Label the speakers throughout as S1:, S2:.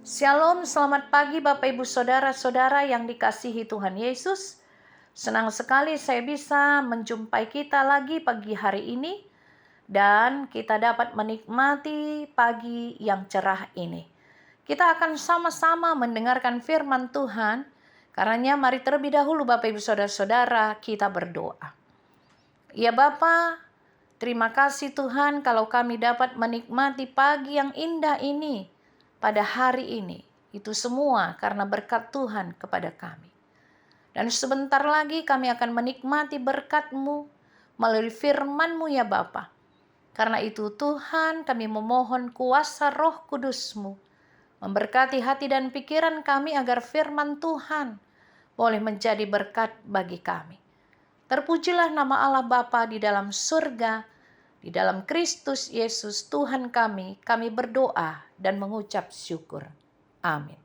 S1: Shalom, selamat pagi Bapak Ibu Saudara-saudara yang dikasihi Tuhan Yesus. Senang sekali saya bisa menjumpai kita lagi pagi hari ini dan kita dapat menikmati pagi yang cerah ini. Kita akan sama-sama mendengarkan firman Tuhan. Karenanya mari terlebih dahulu Bapak Ibu Saudara-saudara kita berdoa. Ya Bapa, terima kasih Tuhan kalau kami dapat menikmati pagi yang indah ini pada hari ini. Itu semua karena berkat Tuhan kepada kami. Dan sebentar lagi kami akan menikmati berkat-Mu melalui firman-Mu ya Bapa. Karena itu Tuhan kami memohon kuasa Roh Kudus-Mu memberkati hati dan pikiran kami agar firman Tuhan boleh menjadi berkat bagi kami. Terpujilah nama Allah Bapa di dalam surga, di dalam Kristus Yesus Tuhan kami berdoa dan mengucap syukur. Amin.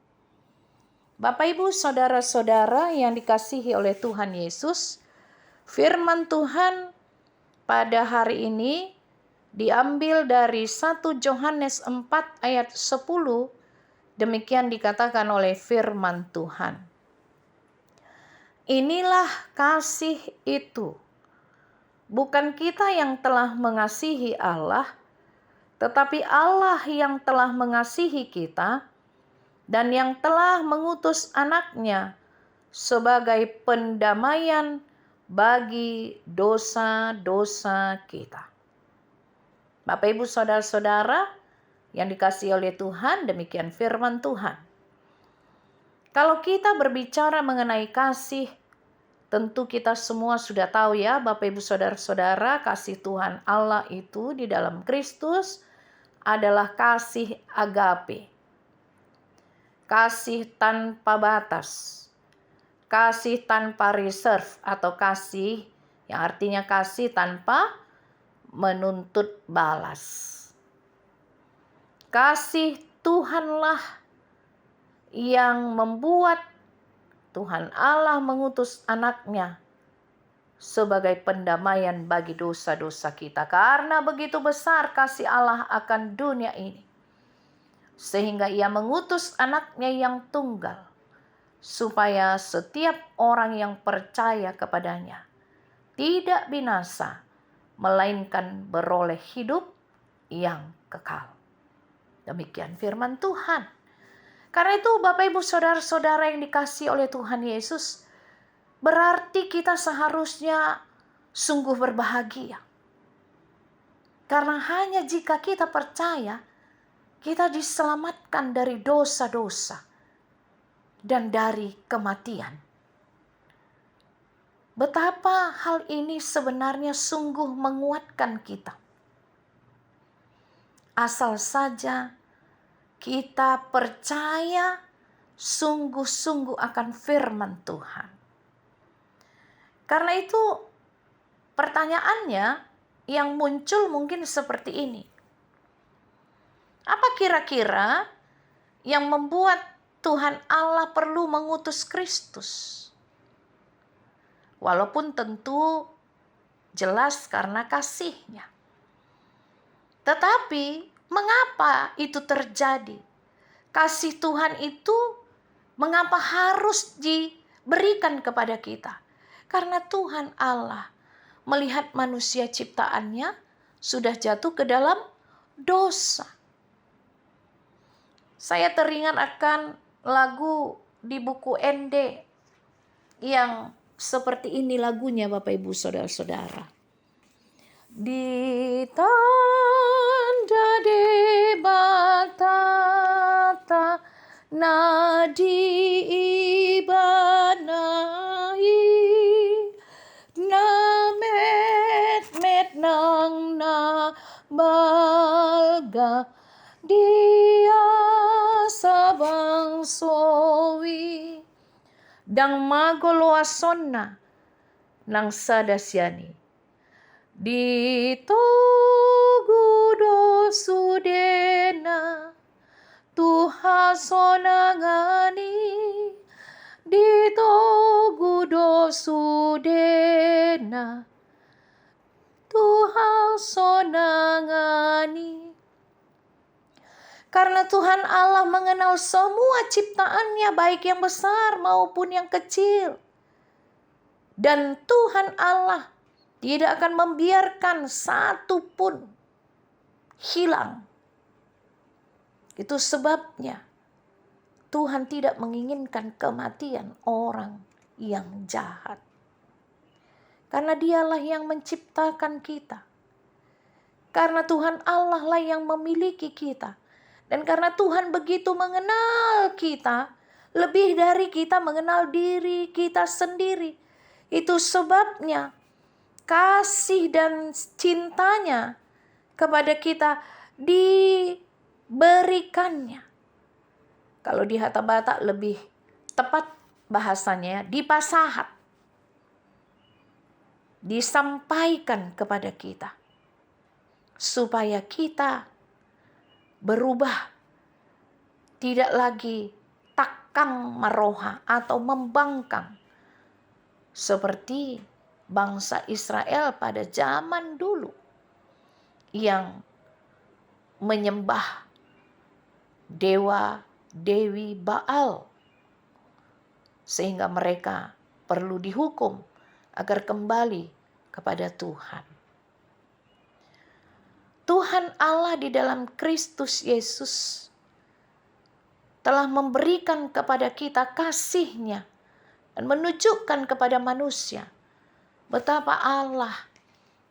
S1: Bapak Ibu Saudara-saudara yang dikasihi oleh Tuhan Yesus, firman Tuhan pada hari ini diambil dari 1 Yohanes 4 ayat 10, demikian dikatakan oleh firman Tuhan. Inilah kasih itu, bukan kita yang telah mengasihi Allah, tetapi Allah yang telah mengasihi kita dan yang telah mengutus anaknya sebagai pendamaian bagi dosa-dosa kita. Bapak Ibu Saudara-saudara yang dikasihi oleh Tuhan, demikian firman Tuhan. Kalau kita berbicara mengenai kasih, tentu kita semua sudah tahu ya Bapak Ibu Saudara-saudara, kasih Tuhan Allah itu di dalam Kristus adalah kasih agape. Kasih tanpa batas. Kasih tanpa reserve atau kasih yang artinya kasih tanpa menuntut balas. Kasih Tuhanlah yang membuat Tuhan Allah mengutus anaknya sebagai pendamaian bagi dosa-dosa kita. Karena begitu besar kasih Allah akan dunia ini, sehingga ia mengutus anaknya yang tunggal, supaya setiap orang yang percaya kepadanya tidak binasa, melainkan beroleh hidup yang kekal. Demikian firman Tuhan. Karena itu Bapak Ibu Saudara-saudara yang dikasihi oleh Tuhan Yesus, berarti kita seharusnya sungguh berbahagia. Karena hanya jika kita percaya, kita diselamatkan dari dosa-dosa dan dari kematian. Betapa hal ini sebenarnya sungguh menguatkan kita. Asal saja kita percaya sungguh-sungguh akan firman Tuhan. Karena itu pertanyaannya yang muncul mungkin seperti ini. Apa kira-kira yang membuat Tuhan Allah perlu mengutus Kristus? Walaupun tentu jelas karena kasih-Nya. Tetapi mengapa itu terjadi? Kasih Tuhan itu mengapa harus diberikan kepada kita? Karena Tuhan Allah melihat manusia ciptaannya sudah jatuh ke dalam dosa. Saya teringat akan lagu di buku ND yang seperti ini lagunya Bapak Ibu Saudara-saudara. Di tanda debatata nadi ibanai na met nang na balga dia sabang sowi dang magoloasonna nang sadasyani di togudo sudena tuha sonangani di togudo sudena tuha sonangani. Karena Tuhan Allah mengenal semua ciptaannya, baik yang besar maupun yang kecil. Dan Tuhan Allah tidak akan membiarkan satu pun hilang. Itu sebabnya Tuhan tidak menginginkan kematian orang yang jahat. Karena Dialah yang menciptakan kita. Karena Tuhan Allah lah yang memiliki kita. Dan karena Tuhan begitu mengenal kita, lebih dari kita mengenal diri kita sendiri. Itu sebabnya kasih dan cintanya kepada kita diberikannya. Kalau di Hatta Batak lebih tepat bahasanya, dipasahat. Disampaikan kepada kita. Supaya kita berubah. Tidak lagi takang maroha atau membangkang. Seperti bangsa Israel pada zaman dulu. Yang menyembah dewa Dewi Baal. Sehingga mereka perlu dihukum agar kembali kepada Tuhan. Tuhan Allah di dalam Kristus Yesus telah memberikan kepada kita kasih-Nya dan menunjukkan kepada manusia betapa Allah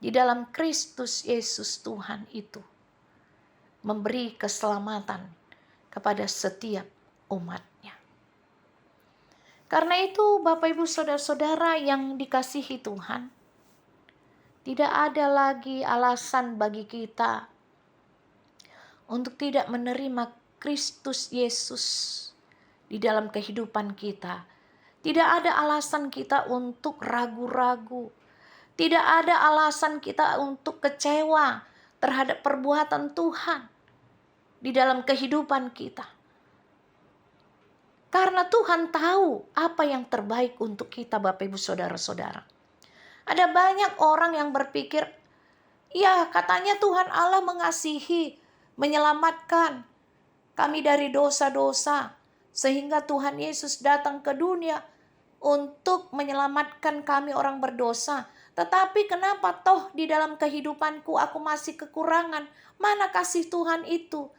S1: di dalam Kristus Yesus Tuhan itu memberi keselamatan kepada setiap umat-Nya. Karena itu Bapak Ibu Saudara-saudara yang dikasihi Tuhan, tidak ada lagi alasan bagi kita untuk tidak menerima Kristus Yesus di dalam kehidupan kita. Tidak ada alasan kita untuk ragu-ragu. Tidak ada alasan kita untuk kecewa terhadap perbuatan Tuhan di dalam kehidupan kita. Karena Tuhan tahu apa yang terbaik untuk kita, Bapak Ibu Saudara-saudara. Ada banyak orang yang berpikir, ya katanya Tuhan Allah mengasihi, menyelamatkan kami dari dosa-dosa. Sehingga Tuhan Yesus datang ke dunia untuk menyelamatkan kami orang berdosa. Tetapi kenapa toh di dalam kehidupanku aku masih kekurangan? Mana kasih Tuhan itu?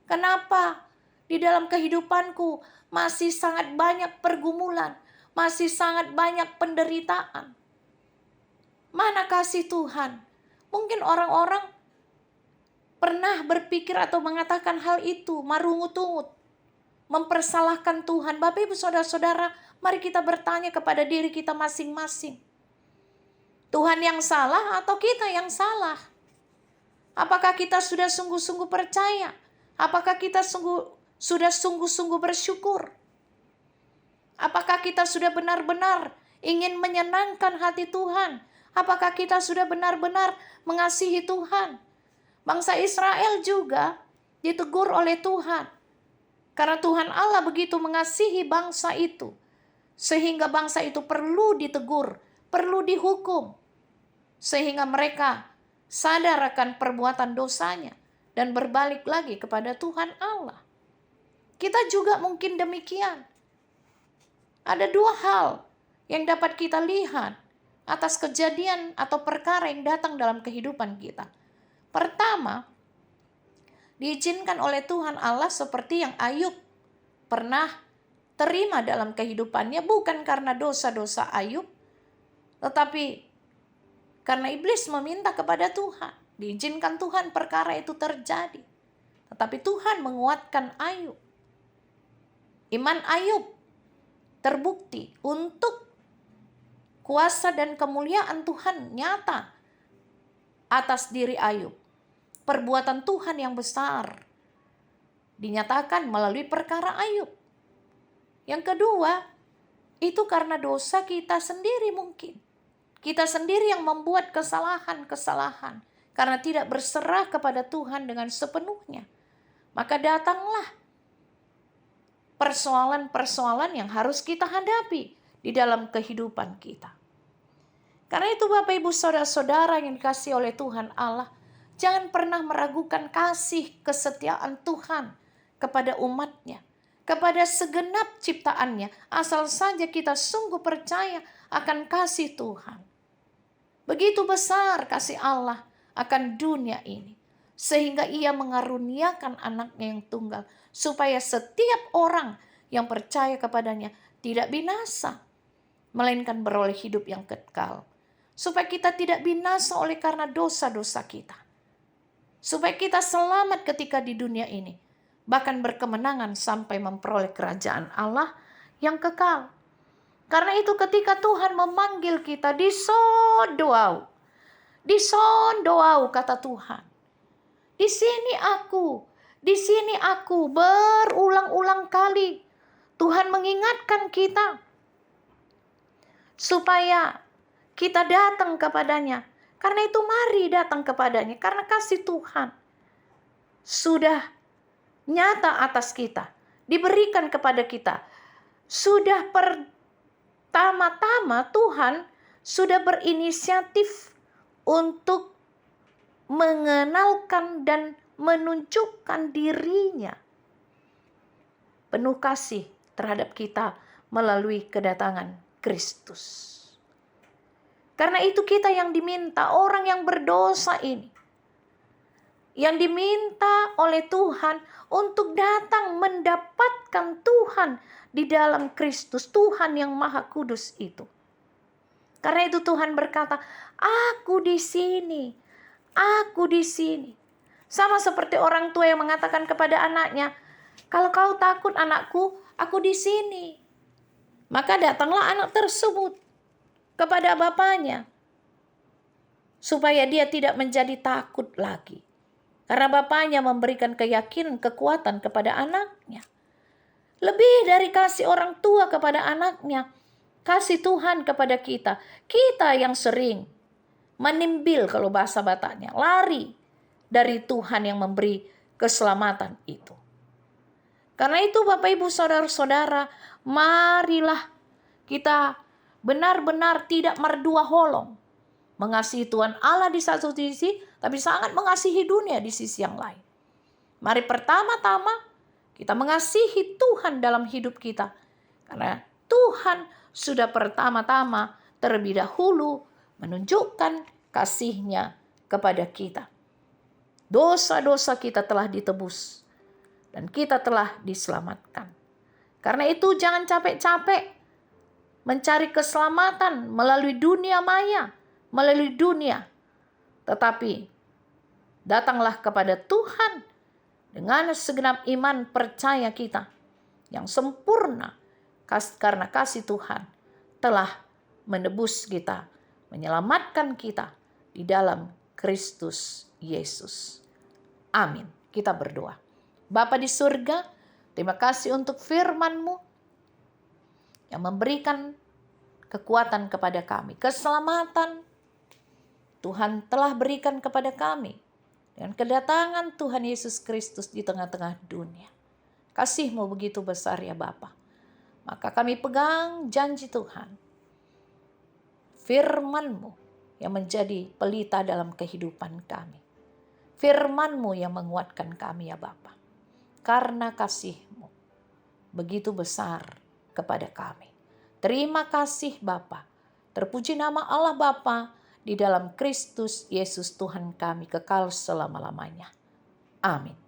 S1: Kenapa di dalam kehidupanku masih sangat banyak pergumulan, masih sangat banyak penderitaan? Mana kasih Tuhan? Mungkin orang-orang pernah berpikir atau mengatakan hal itu, marungut-ungut, mempersalahkan Tuhan. Bapak Ibu Saudara-saudara, mari kita bertanya kepada diri kita masing-masing. Tuhan yang salah atau kita yang salah? Apakah kita sudah sungguh-sungguh percaya? Apakah kita sudah sungguh-sungguh bersyukur? Apakah kita sudah benar-benar ingin menyenangkan hati Tuhan? Apakah kita sudah benar-benar mengasihi Tuhan? Bangsa Israel juga ditegur oleh Tuhan. Karena Tuhan Allah begitu mengasihi bangsa itu. Sehingga bangsa itu perlu ditegur, perlu dihukum. Sehingga mereka sadar akan perbuatan dosanya dan berbalik lagi kepada Tuhan Allah. Kita juga mungkin demikian. Ada dua hal yang dapat kita lihat atas kejadian atau perkara yang datang dalam kehidupan kita. Pertama, diizinkan oleh Tuhan Allah seperti yang Ayub pernah terima dalam kehidupannya, bukan karena dosa-dosa Ayub, tetapi karena iblis meminta kepada Tuhan. Diizinkan Tuhan perkara itu terjadi. Tetapi Tuhan menguatkan Ayub. Iman Ayub terbukti untuk kuasa dan kemuliaan Tuhan nyata atas diri Ayub. Perbuatan Tuhan yang besar dinyatakan melalui perkara Ayub. Yang kedua, itu karena dosa kita sendiri mungkin. Kita sendiri yang membuat kesalahan-kesalahan karena tidak berserah kepada Tuhan dengan sepenuhnya. Maka datanglah persoalan-persoalan yang harus kita hadapi di dalam kehidupan kita. Karena itu Bapak Ibu Saudara-saudara yang dikasihi oleh Tuhan Allah, jangan pernah meragukan kasih kesetiaan Tuhan kepada umatnya, kepada segenap ciptaannya, asal saja kita sungguh percaya akan kasih Tuhan. Begitu besar kasih Allah akan dunia ini, sehingga ia mengaruniakan anaknya yang tunggal, supaya setiap orang yang percaya kepadanya tidak binasa, melainkan beroleh hidup yang kekal. Supaya kita tidak binasa oleh karena dosa-dosa kita. Supaya kita selamat ketika di dunia ini, bahkan berkemenangan sampai memperoleh kerajaan Allah yang kekal. Karena itu ketika Tuhan memanggil kita, disodoau kata Tuhan. Di sini aku berulang-ulang kali Tuhan mengingatkan kita supaya kita datang kepadanya. Karena itu mari datang kepadanya, karena kasih Tuhan sudah nyata atas kita, diberikan kepada kita. Sudah pertama-tama Tuhan sudah berinisiatif untuk mengenalkan dan menunjukkan dirinya penuh kasih terhadap kita melalui kedatangan Kristus. Karena itu kita yang diminta, orang yang berdosa ini, yang diminta oleh Tuhan untuk datang mendapatkan Tuhan di dalam Kristus, Tuhan yang Maha Kudus itu. Karena itu Tuhan berkata, aku di sini. Sama seperti orang tua yang mengatakan kepada anaknya, kalau kau takut anakku, aku di sini. Maka datanglah anak tersebut kepada bapaknya, supaya dia tidak menjadi takut lagi. Karena bapaknya memberikan keyakinan, kekuatan kepada anaknya. Lebih dari kasih orang tua kepada anaknya, kasih Tuhan kepada kita. Kita yang sering menimbil, kalau bahasa Bataknya, lari dari Tuhan yang memberi keselamatan itu. Karena itu Bapak Ibu Saudara-saudara, marilah kita benar-benar tidak merdua holong. Mengasihi Tuhan Allah di satu sisi, tapi sangat mengasihi dunia di sisi yang lain. Mari pertama-tama kita mengasihi Tuhan dalam hidup kita. Karena Tuhan sudah pertama-tama terlebih dahulu menunjukkan kasih-Nya kepada kita. Dosa-dosa kita telah ditebus dan kita telah diselamatkan. Karena itu jangan capek-capek mencari keselamatan melalui dunia maya, melalui dunia. Tetapi datanglah kepada Tuhan dengan segenap iman percaya kita yang sempurna, karena kasih Tuhan telah menebus kita, menyelamatkan kita di dalam Kristus Yesus. Amin. Kita berdoa. Bapa di surga, terima kasih untuk firman-Mu yang memberikan kekuatan kepada kami. Keselamatan Tuhan telah berikan kepada kami dengan kedatangan Tuhan Yesus Kristus di tengah-tengah dunia. Kasih-Mu begitu besar ya Bapa. Maka kami pegang janji Tuhan, firman-Mu yang menjadi pelita dalam kehidupan kami. Firman-Mu yang menguatkan kami ya Bapa. Karena kasih-Mu begitu besar kepada kami. Terima kasih Bapa. Terpuji nama Allah Bapa di dalam Kristus Yesus Tuhan kami kekal selama-lamanya. Amin.